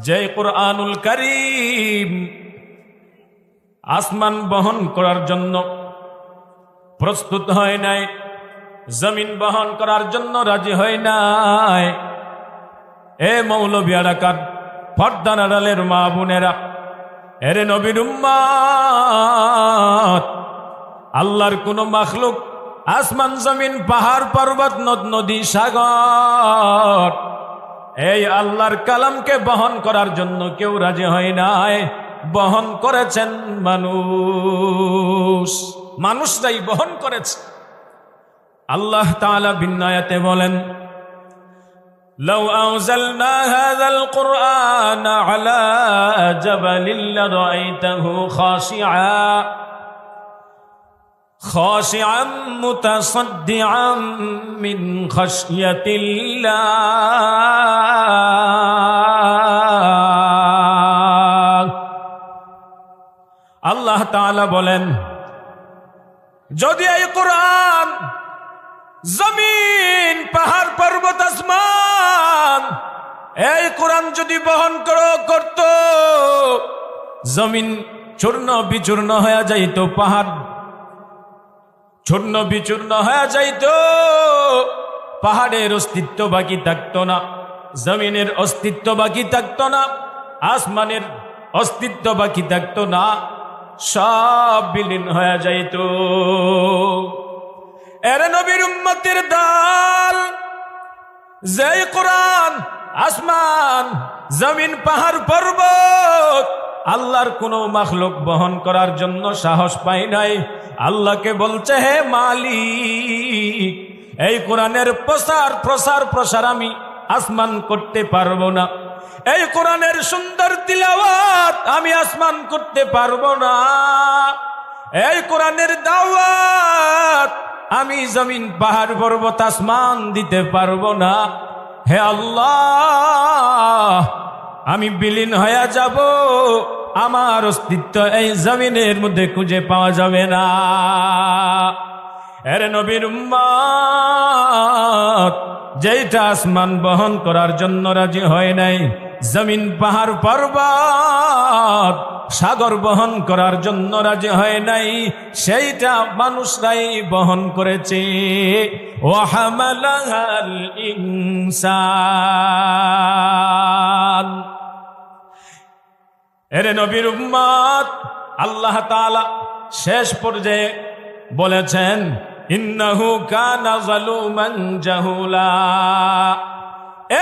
যে কুরআনুল কারীম আসমান বহন করার জন্য প্রস্তুত হয় নাই, জমিন বহন করার জন্য রাজি হয় নাই। এ মৌলভী এলাকার পর্দার আড়ালের মা বোনেরা, এরে নবীর উম্মত, আল্লাহর কোন মাখলুক আসমান জমিন পাহাড় পর্বত নদ নদী সাগর এই আল্লাহর কালামকে বহন করার জন্য কেউ রাজি হয় নাই। বহন করেছেন মানুষরাই বহন করেছে। আল্লাহ তাআলা বিন্যায়াতে বলেন, লাউ আনজালনা হাযাল কুরআনা আলা জাবালিন লারাআইতাহু খাশিআন মুতাসাদ্দিআন মিন খাশিয়াতিল্লাহ। আল্লাহ তাআলা বলেন, যদি এই কোরআন জমিন পাহাড় পর্বত আসমান এই কোরআন যদি বহন করত, জমিন চূর্ণ বিচূর্ণ হয়ে যাইত, পাহাড় চূর্ণ বিচূর্ণ হয়ে যাইত, পাহাড়ের অস্তিত্ব বাকি থাকতো না, জমিনের অস্তিত্ব বাকি থাকতো না, আসমানের অস্তিত্ব বাকি থাকতো না, সব বিলীন হয়ে যাইত। এরে নবীর উম্মতের দল, যে কোরআন আসমান জমিন পাহাড় পর্বত আল্লাহর কোন মাখলুক বহন করার জন্য সাহস পায় নাই, আল্লাহকে বলছে, হে মালিক, এই কোরআনের প্রসার আমি আসমান করতে পারবো না, এই কোরআনের সুন্দর তিলাওয়াত আমি আসমান করতে পারবো না, এই কোরআনের দাওয়াত আমি জমিন পাহাড় পর্বত আসমান দিতে পারবো না। হে আল্লাহ, আমি বিলীন হয়ে যাব, আমার অস্তিত্ব এই জমিনের মধ্যে খুঁজে পাওয়া যাবে না। এর নবীর উম্মত, যেটা আসমান বহন করার জন্য রাজি হয় নাই, জমিন পাহাড় পর্বত সাগর বহন করার জন্য রাজি হয় নাই, সেইটা মানুষরাই বহন করেছে। ওয়াহামালাল ইনসান। এরে নবীর উম্মত, আল্লাহ তাআলা শেষ পর্যায়ে বলেছেন, ইন্নাহু কানা যালুমান জাহুলা।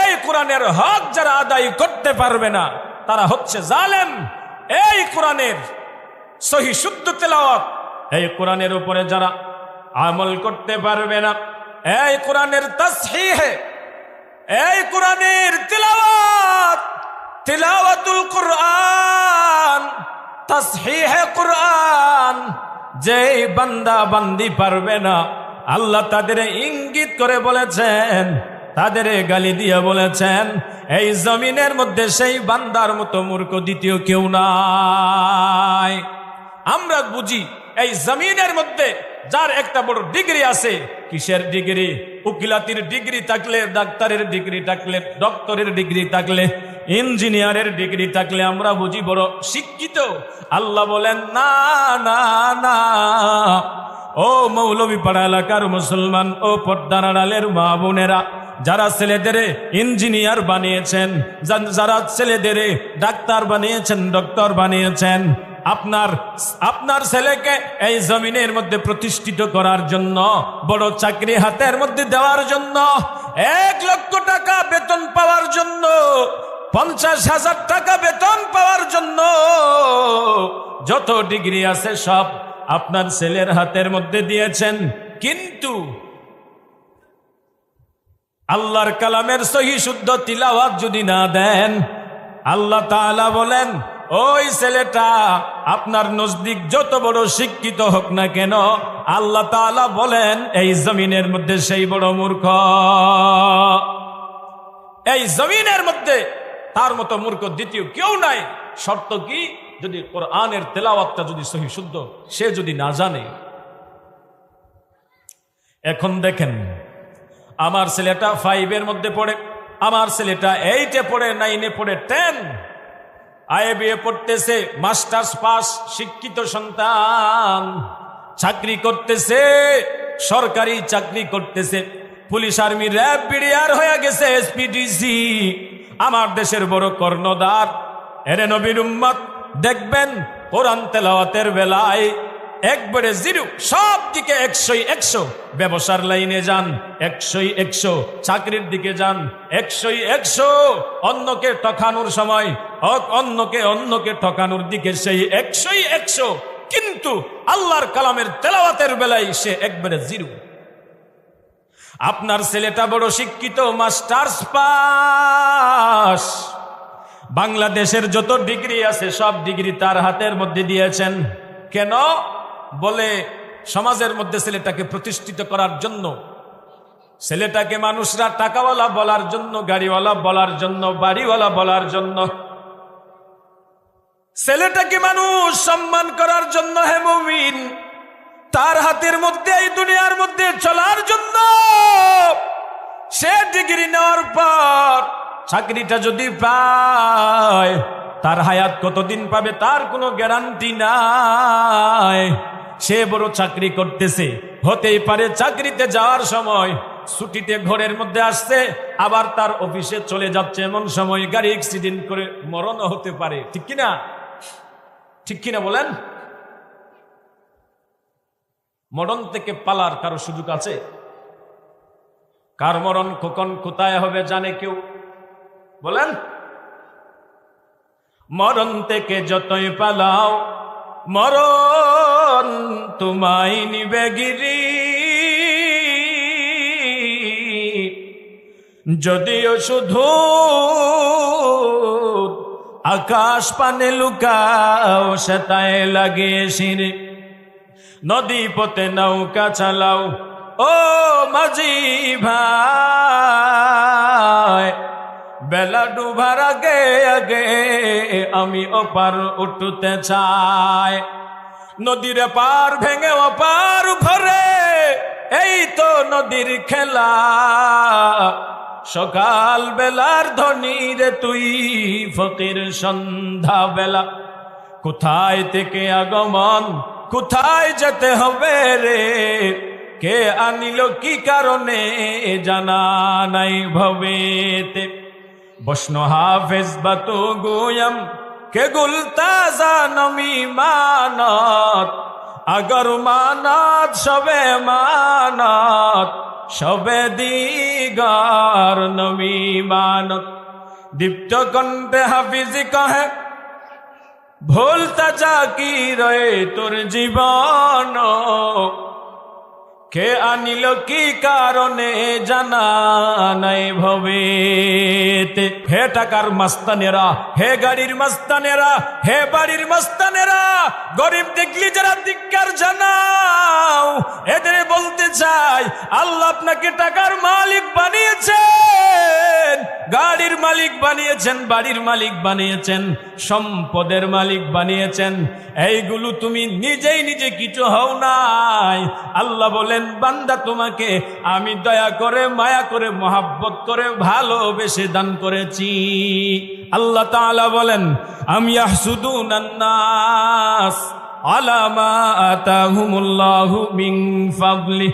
এই কোরআনের হক যারা আদায় করতে পারবে না তারা হচ্ছে জালেম। এই কোরআনের সহি শুদ্ধ তেলাওয়াত, এই কোরআনের উপরে যারা আমল করতে পারবে না, এই কোরআনের তাসহিহ, এই কোরআনের তিলাওয়াতুল কুরআন, তাসহিহে কুরআন যে বান্দা বান্দি পারবে না, আল্লাহ তাদের ইঙ্গিত করে বলেছেন, তাদের গালি দিয়ে বলেছেন, এই জমিনের মধ্যে সেই বান্দার মতো মূর্খ দ্বিতীয় কেউ নাই। আমরা বুঝি এই জমিনের মধ্যে যার একটা বড় ডিগ্রি আছে, কিসের ডিগ্রি? উকিলাতির ডিগ্রি থাকলে, ডাক্তারের ডিগ্রি থাকলে, ডক্টরের ডিগ্রি থাকলে, ইঞ্জিনিয়ারের ডিগ্রি থাকলে আমরা বুঝি বড় শিক্ষিত। আল্লাহ বলেন, না না না, ও মৌলভী পাড়া এলাকার মুসলমান, ও পর্দার আড়ালের মা বোনেরা, যারা ছেলেদের ইঞ্জিনিয়ার বানিয়েছেন, যারা ছেলেদের ডাক্তার বানিয়েছেন, ডক্টর বানিয়েছেন, আপনার ছেলেকে এই জমিনের মধ্যে প্রতিষ্ঠিত করার জন্য, বড় চাকরি হাতের মধ্যে দেওয়ার জন্য, 1 লক্ষ টাকা বেতন পাওয়ার জন্য, 50,000 টাকা বেতন পাওয়ার জন্য যত ডিগ্রি আছে সব আপনার ছেলের হাতের মধ্যে দিয়েছেন। কিন্তু আল্লাহর কালামের সহি শুদ্ধ তিলাওয়াত যদি না দেন, আল্লাহ তাআলা বলেন, ওই ছেলেটা আপনার নজদিক যত বড় শিক্ষিত হোক না কেন, আল্লাহ তাআলা বলেন এই জমিনের মধ্যে সেই বড় মূর্খ। এই জমিনের মধ্যে তার মতো মূর্খ দ্বিতীয় কেউ নাই। শর্ত কি? যদি কোরআনের তেলাওয়াতটা যদি সহি শুদ্ধ সে যদি না জানে। এখন দেখেন, আমার ছেলেটা 5 এর মধ্যে পড়ে, আমার ছেলেটা 8-এ পড়ে, 9-এ পড়ে, 10 IBA পড়তেছে, মাস্টার্স পাস, শিক্ষিত সন্তান, চাকরি করতেছে, সরকারি চাকরি করতেছে, পুলিশ, আর্মি, র্যাব, বিডিআর হয়ে গেছে, এসপিডিসি, আমার দেশের বড় কর্ণধার। এরে নবীর উম্মত, দেখবেন কোরআন তেলাওয়াতের বেলায় একবারে 0, সব দিকে 100ই 100। ব্যবসার লাইনে যান 100ই 100, চাকরির দিকে যান 100ই 100, অন্যকে ঠকানোর সময় অন্যকে ঠকানোর দিকে সেই 100ই 100, কিন্তু আল্লাহর কালামের তেলাওয়াতের বেলায় সে একবারে 0। আপনার ছেলেটা বড় শিক্ষিত, মাস্টার্স পাস, বাংলাদেশের যত ডিগ্রি আছে সব ডিগ্রি তার হাতের মধ্যে দিয়েছেন। কেন? বলে সমাজের মধ্যে ছেলেটাকে প্রতিষ্ঠিত করার জন্য, ছেলেটাকে মানুষরা টাকাওয়ালা বলার জন্য, গাড়িওয়ালা বলার জন্য, বাড়িওয়ালা বলার জন্য, ছেলেটাকে মানুষ সম্মান করার জন্য। হে মুমিন, তার হাতের মধ্যে এই দুনিয়ার মধ্যে চলার জন্য সে ডিগ্রি নেওয়ার পর চাকরিটা যদি পায়, তার হায়াত কতদিন পাবে তার কোনো গ্যারান্টি নাই। সে বড় চাকরি করতেছে, হতেই পারে চাকরিতে যাওয়ার সময় ছুটিতে ঘরের মধ্যে আসছে, আবার তার অফিসে চলে যাচ্ছে, এমন সময় গাড়ি অ্যাক্সিডেন্ট করে মরণও হতে পারে। ঠিক কিনা? ঠিক কিনা বলেন? মরণ থেকে পালার কারো সুযোগ আছে? কার মরণ কখন কোথায় হবে জানে কেউ? বলেন। মরণ থেকে যতই পালাও, মরণ তোমায় নিবে গিরি। যদিও শুধু আকাশ পানে লুকাও, সেটায় লাগে সিঁড়ি। নদী পথে নৌকা চালাও ও মাঝি ভাই, বেলা ডুবার আগে আগে আমি ওপার উঠতে চাই। নদীর পার ভেঙে ওপার ভরে, এই তো নদীর খেলা। সকাল বেলার ধনী রে তুই ফকির সন্ধ্যা বেলা। কোথায় থেকে আগমন, কোথায় যেতে হবে রে, কে আনিল কি কারণে জানা নাই ভবেতে। বৈষ্ণ হাফেজ বাতু গুয়ম কে গুলতাজা নমি মানত, আগর মানত সবে মানত, সবে দিগার নমি মানত। দীপ্ত কণ্ঠে হাফিজ কহে, ভুলতা যা কি রয়ে তোর জীবন, কে আনিল কি কারণে জানা নাই ভবেতে। হে টাকার মাস্তানেরা, হে গাড়ির মাস্তানেরা, হে বাড়ির মাস্তানেরা, গরিব দেখলি যারা ধিক্কার জানাও, এদের বলতে চাই আল্লাহ আপনাকে টাকার মালিক বানিয়েছেন, গাড়ির মালিক বানিয়েছেন, বাড়ির মালিক বানিয়েছেন, সম্পদের মালিক বানিয়েছেন। এইগুলো তুমি নিজেই নিজে কিছু হও নাই। আল্লাহ বলেন, বান্দা তোমাকে আমি দয়া করে, মায়া করে, মহাব্বত করে, ভালোবেসে দান করেছি। আল্লাহ তাআলা বলেন, আম ইয়াহসুদুনান নাস আলা মা আতাহুমুল্লাহু মিন ফাদলি।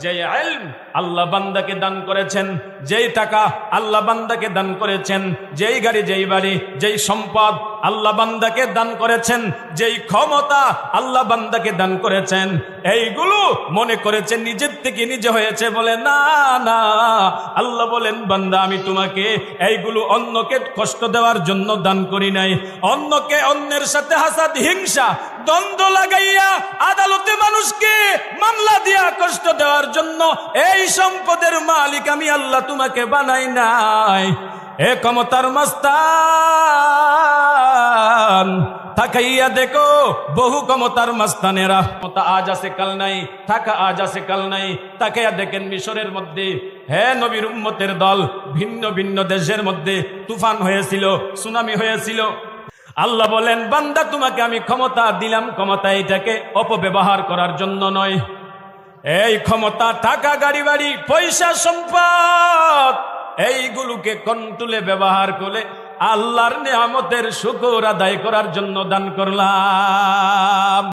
যে ইলম আল্লাহ বান্দাকে দান করেছেন, যেই টাকা আল্লাহ বান্দাকে দান করেছেন, যেই গাড়ি, যেই বাড়ি, যেই সম্পদ আল্লাহ বান্দাকে দান করেছেন, যেই ক্ষমতা আল্লাহ বান্দাকে দান করেছেন, এইগুলো মনে করেছেন নিজের থেকে নিজে হয়েছে। বলে না না, আল্লাহ বলেন, বান্দা আমি তোমাকে এইগুলো অন্যকে কষ্ট দেওয়ার জন্য দান করি নাই। অন্যকে, অন্যের সাথে হাসাদ, হিংসা, দ্বন্দ্ব লাগাইয়া আদালতে মানুষকে মামলা দিয়া কষ্ট দেওয়ার জন্য এই সম্পদের মালিক আমি আল্লাহ তোমাকে বানাই নাই। এ ক্ষমতার মাস্তান, তাকাইয়া দেখো বহু ক্ষমতার মাস্তানেরা, ক্ষমতা আজ আছে কাল নাই, টাকা আজ আছে কাল নাই। তাকাইয়া দেখেন মিশরের মধ্যে, হে নবীর উম্মতের দল, ভিন্ন ভিন্ন দেশের মধ্যে তুফান হয়েছিল, সুনামি হয়েছিল। আল্লাহ বলেন, বান্দা তোমাকে আমি ক্ষমতা দিলাম, ক্ষমতা এটাকে অপব্যবহার করার জন্য নয়। এই ক্ষমতা, টাকা, গাড়ি, বাড়ি, পয়সা, সম্পদ এইগুলোকে কন্ট্রোলে ব্যবহার করে আল্লাহর নিয়ামতের শুকর আদায় করার জন্য দান করলাম।